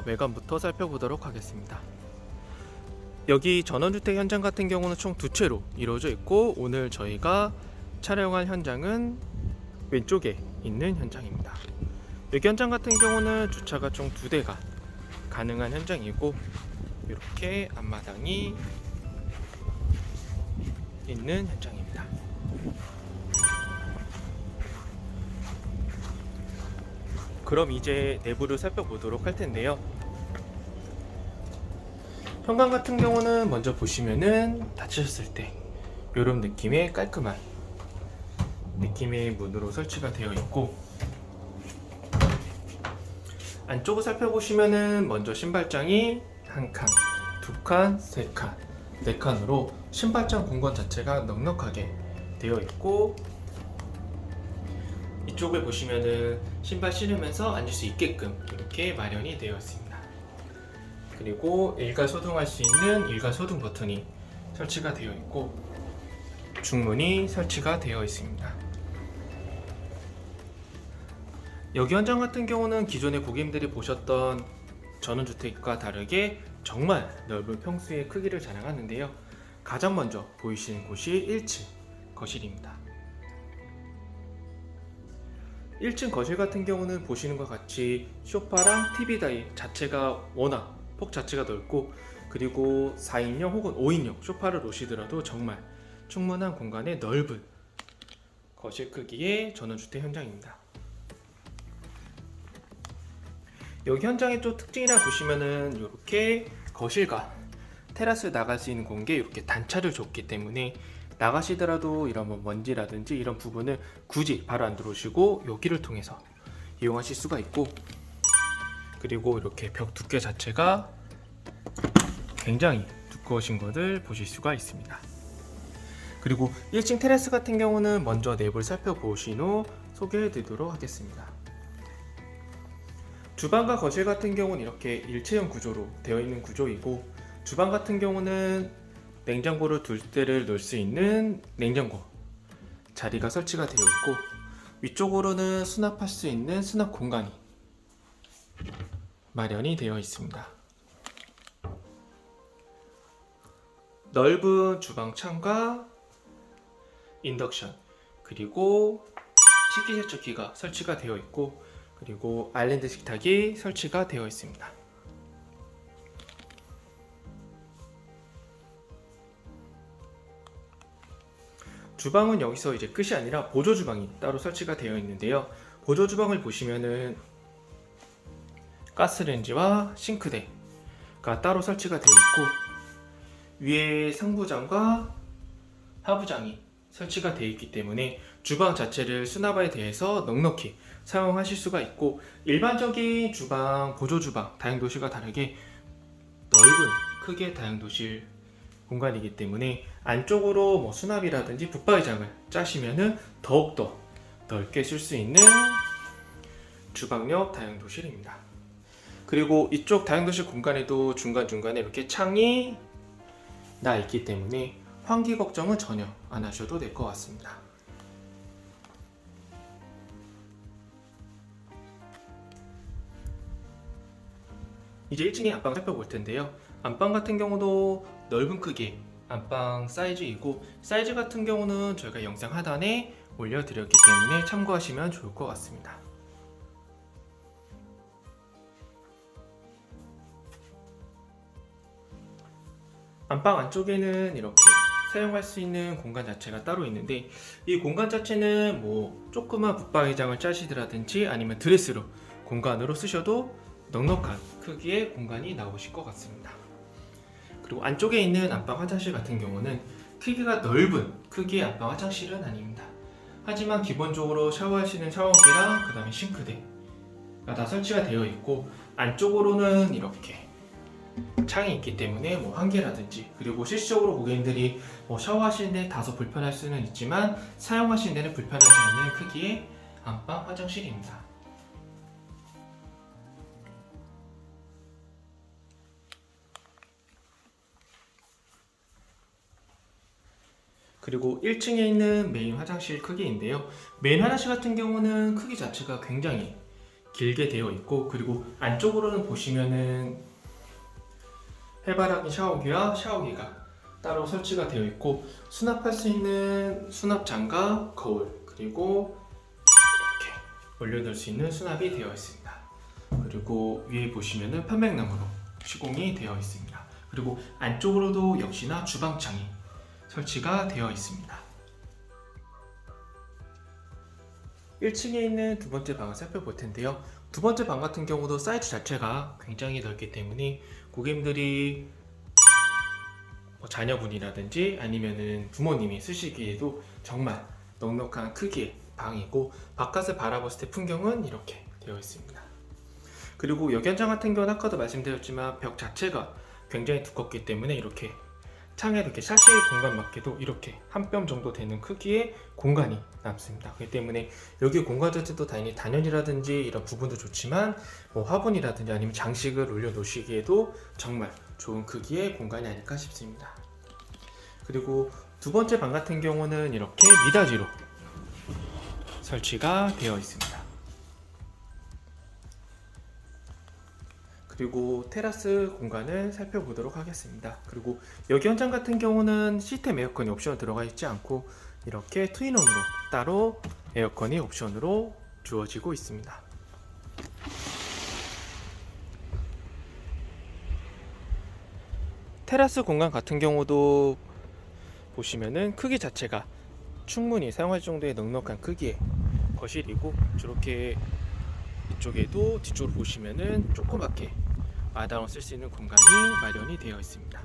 먼저 외관부터 살펴보도록 하겠습니다. 여기 전원주택 현장 같은 경우는 총 두 채로 이루어져 있고, 오늘 저희가 촬영할 현장은 왼쪽에 있는 현장입니다. 여기 현장 같은 경우는 주차가 총 2대가 가능한 현장이고, 이렇게 앞마당이 있는 현장입니다. 그럼 이제 내부를 살펴보도록 할 텐데요. 현관 같은 경우는 먼저 보시면은 닫히셨을 때 이런 느낌의 깔끔한 느낌의 문으로 설치가 되어 있고, 안쪽을 살펴보시면은 먼저 신발장이 1칸, 2칸, 3칸, 4칸으로 신발장 공간 자체가 넉넉하게 되어 있고, 이쪽을 보시면은 신발 신으면서 앉을 수 있게끔 이렇게 마련이 되어 있습니다. 그리고 일괄 소등할 수 있는 일괄 소등 버튼이 설치가 되어 있고, 중문이 설치가 되어 있습니다. 여기 현장 같은 경우는 기존의 고객님들이 보셨던 전원주택과 다르게 정말 넓은 평수의 크기를 자랑하는데요. 가장 먼저 보이시는 곳이 1층 거실입니다. 1층 거실 같은 경우는 보시는 것 같이 소파랑 TV 다이 자체가 워낙 폭 자체가 넓고, 그리고 4인용 혹은 5인용 소파를 놓으시더라도 정말 충분한 공간의 넓은 거실 크기의 전원주택 현장입니다. 여기 현장의 또 특징이라 보시면은 이렇게 거실과 테라스 나갈 수 있는 공간에 이렇게 단차를 줬기 때문에 나가시더라도 이런 뭐 먼지라든지 이런 부분을 굳이 바로 안 들어오시고 여기를 통해서 이용하실 수가 있고, 그리고 이렇게 벽 두께 자체가 굉장히 두꺼우신 것을 보실 수가 있습니다. 그리고 1층 테라스 같은 경우는 먼저 내부를 살펴보신 후 소개해 드리도록 하겠습니다. 주방과 거실 같은 경우는 이렇게 일체형 구조로 되어 있는 구조이고, 주방 같은 경우는 냉장고를 2대를 넣을 수 있는 냉장고 자리가 설치가 되어 있고, 위쪽으로는 수납할 수 있는 수납 공간이 마련이 되어 있습니다. 넓은 주방 창과 인덕션, 그리고 식기세척기가 설치가 되어 있고, 그리고 아일랜드 식탁이 설치가 되어 있습니다. 주방은 여기서 이제 끝이 아니라 보조 주방이 따로 설치가 되어 있는데요. 보조 주방을 보시면은 가스레인지와 싱크대가 따로 설치가 되어 있고, 위에 상부장과 하부장이 설치가 되어 있기 때문에 주방 자체를 수납에 대해서 넉넉히 사용하실 수가 있고, 일반적인 주방, 보조 주방, 다용도실과 다르게 넓은 크기의 다용도실 공간이기 때문에 안쪽으로 뭐 수납이라든지 붙박이장을 짜시면은 더욱더 넓게 쓸 수 있는 주방역 다용도실입니다. 그리고 이쪽 다용도실 공간에도 중간중간에 이렇게 창이 나 있기 때문에 환기 걱정은 전혀 안 하셔도 될 것 같습니다. 이제 1층의 안방 살펴볼 텐데요. 안방 같은 경우도 넓은 크기의 안방 사이즈이고, 사이즈 같은 경우는 저희가 영상 하단에 올려드렸기 때문에 참고하시면 좋을 것 같습니다. 안방 안쪽에는 이렇게 사용할 수 있는 공간 자체가 따로 있는데, 이 공간 자체는 뭐 조그만 붙박이장을 짜시더라든지 아니면 드레스룸 공간으로 쓰셔도 넉넉한 크기의 공간이 나오실 것 같습니다. 그리고 안쪽에 있는 안방 화장실 같은 경우는 크기가 넓은 크기의 안방 화장실은 아닙니다. 하지만 기본적으로 샤워하시는 샤워기랑 그 다음에 싱크대가 다 설치가 되어 있고, 안쪽으로는 이렇게 창이 있기 때문에 뭐 환기라든지, 그리고 실질적으로 고객님들이 뭐 샤워하시는 데 다소 불편할 수는 있지만 사용하시는 데는 불편하지 않는 크기의 안방 화장실입니다. 그리고 1층에 있는 메인 화장실 크기인데요. 메인 화장실 같은 경우는 크기 자체가 굉장히 길게 되어 있고, 그리고 안쪽으로는 보시면은 해바라기 샤워기와 샤워기가 따로 설치가 되어 있고, 수납할 수 있는 수납장과 거울, 그리고 이렇게 올려둘 수 있는 수납이 되어 있습니다. 그리고 위에 보시면은 편백나무로 시공이 되어 있습니다. 그리고 안쪽으로도 역시나 주방창이 설치가 되어 있습니다. 1층에 있는 두 번째 방을 살펴볼 텐데요. 두 번째 방 같은 경우도 사이즈 자체가 굉장히 넓기 때문에 고객님들이 자녀분이라든지 아니면은 부모님이 쓰시기에도 정말 넉넉한 크기의 방이고, 바깥을 바라봤을 때 풍경은 이렇게 되어 있습니다. 그리고 여기 현장 같은 경우는 아까도 말씀드렸지만 벽 자체가 굉장히 두껍기 때문에 이렇게 창에 이렇게 샤시 공간 맞게도 이렇게 한 뼘 정도 되는 크기의 공간이 남습니다. 그렇기 때문에 여기 공간 자체도 당연히 단열이라든지 이런 부분도 좋지만 뭐 화분이라든지 아니면 장식을 올려 놓으시기에도 정말 좋은 크기의 공간이 아닐까 싶습니다. 그리고 두 번째 방 같은 경우는 이렇게 미닫이로 설치가 되어 있습니다. 그리고 테라스 공간을 살펴보도록 하겠습니다. 그리고 여기 현장 같은 경우는 시스템 에어컨이 옵션 들어가 있지 않고 이렇게 투인원으로 따로 에어컨이 옵션으로 주어지고 있습니다. 테라스 공간 같은 경우도 보시면은 크기 자체가 충분히 사용할 정도의 넉넉한 크기의 거실이고, 저렇게 이쪽에도 뒤쪽으로 보시면은 조그맣게 마당을 쓸 수 있는 공간이 마련이 되어 있습니다.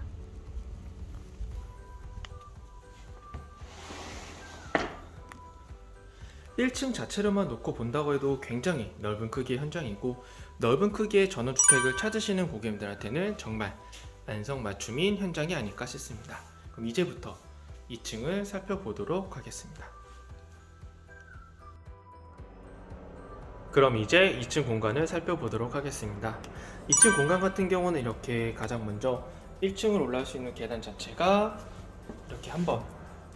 (1층) 자체로만 놓고 본다고 해도 굉장히 넓은 크기의 현장이고, 넓은 크기의 전원주택을 찾으시는 고객님들한테는 정말 안성맞춤인 현장이 아닐까 싶습니다. 그럼 이제부터 2층을 살펴보도록 하겠습니다. 그럼 이제 2층 공간을 살펴보도록 하겠습니다. 2층 공간 같은 경우는 이렇게 가장 먼저 1층을 올라갈 수 있는 계단 자체가 이렇게 한번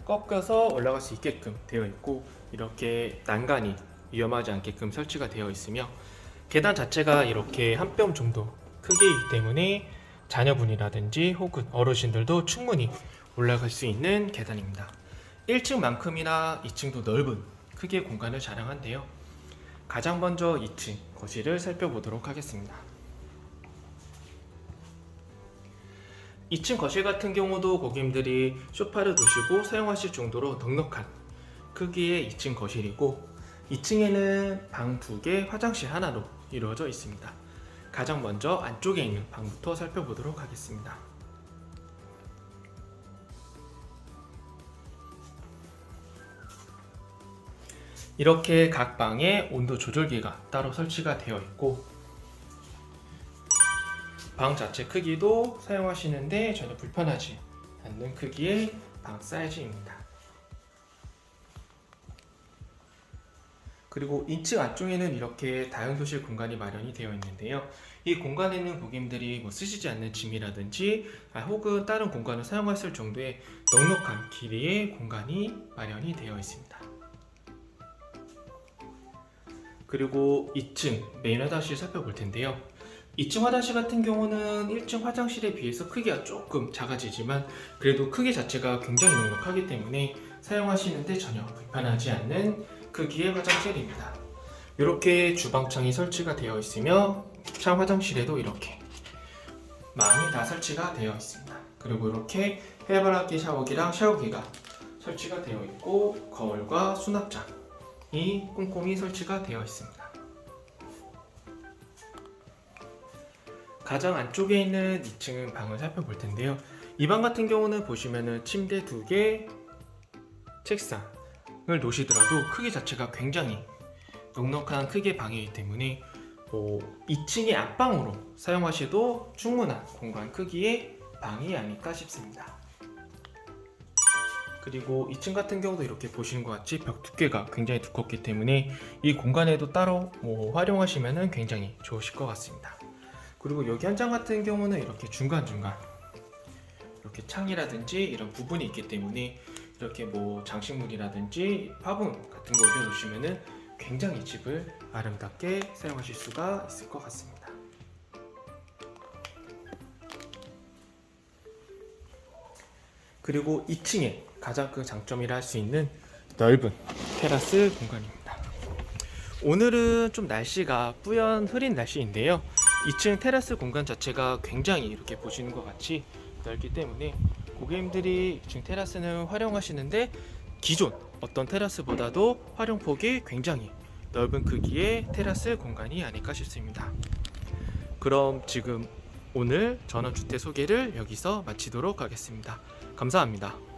꺾여서 올라갈 수 있게끔 되어 있고, 이렇게 난간이 위험하지 않게끔 설치가 되어 있으며, 계단 자체가 이렇게 한 뼘 정도 크기이기 때문에 자녀분이라든지 혹은 어르신들도 충분히 올라갈 수 있는 계단입니다. 1층만큼이나 2층도 넓은 크기의 공간을 자랑한데요. 가장 먼저 2층 거실을 살펴보도록 하겠습니다. 2층 거실 같은 경우도 고객님들이 소파를 두시고 사용하실 정도로 넉넉한 크기의 2층 거실이고, 2층에는 방 2개, 화장실 하나로 이루어져 있습니다. 가장 먼저 안쪽에 있는 방부터 살펴보도록 하겠습니다. 이렇게 각 방에 온도 조절기가 따로 설치가 되어 있고, 방 자체 크기도 사용하시는데 전혀 불편하지 않는 크기의 방 사이즈입니다. 그리고 2층 안쪽에는 이렇게 다용도실 공간이 마련이 되어 있는데요. 이 공간에는 고객님들이 쓰시지 않는 짐이라든지 혹은 다른 공간을 사용하실 정도의 넉넉한 길이의 공간이 마련이 되어 있습니다. 그리고 2층 메인 화장실 살펴볼 텐데요. 2층 화장실 같은 경우는 1층 화장실에 비해서 크기가 조금 작아지지만 그래도 크기 자체가 굉장히 넉넉하기 때문에 사용하시는데 전혀 불편하지 않는 크기의 화장실입니다. 이렇게 주방창이 설치가 되어 있으며 창 화장실에도 이렇게 망이 다 설치가 되어 있습니다. 그리고 이렇게 해바라기 샤워기랑 샤워기가 설치가 되어 있고, 거울과 수납장 이 꼼꼼히 설치가 되어 있습니다. 가장 안쪽에 있는 2층 방을 살펴볼 텐데요. 이 방 같은 경우는 보시면은 침대 2개, 책상을 놓으시더라도 크기 자체가 굉장히 넉넉한 크기의 방이기 때문에 2층의 안방으로 사용하셔도 충분한 공간 크기의 방이 아닐까 싶습니다. 그리고 2층 같은 경우도 이렇게 보시는 것 같이 벽 두께가 굉장히 두껍기 때문에 이 공간에도 따로 활용하시면 굉장히 좋으실 것 같습니다. 그리고 여기 현장 같은 경우는 이렇게 중간중간 이렇게 창이라든지 이런 부분이 있기 때문에 이렇게 장식물이라든지 화분 같은 거 올려놓으시면 굉장히 집을 아름답게 사용하실 수가 있을 것 같습니다. 그리고 2층에 가장 큰 장점이라 할 수 있는 넓은 테라스 공간입니다. 오늘은 좀 날씨가 뿌연 흐린 날씨인데요. 2층 테라스 공간 자체가 굉장히 이렇게 보시는 것 같이 넓기 때문에 고객님들이 2층 테라스는 활용하시는데 기존 어떤 테라스보다도 활용폭이 굉장히 넓은 크기의 테라스 공간이 아닐까 싶습니다. 그럼 지금 오늘 전원주택 소개를 여기서 마치도록 하겠습니다. 감사합니다.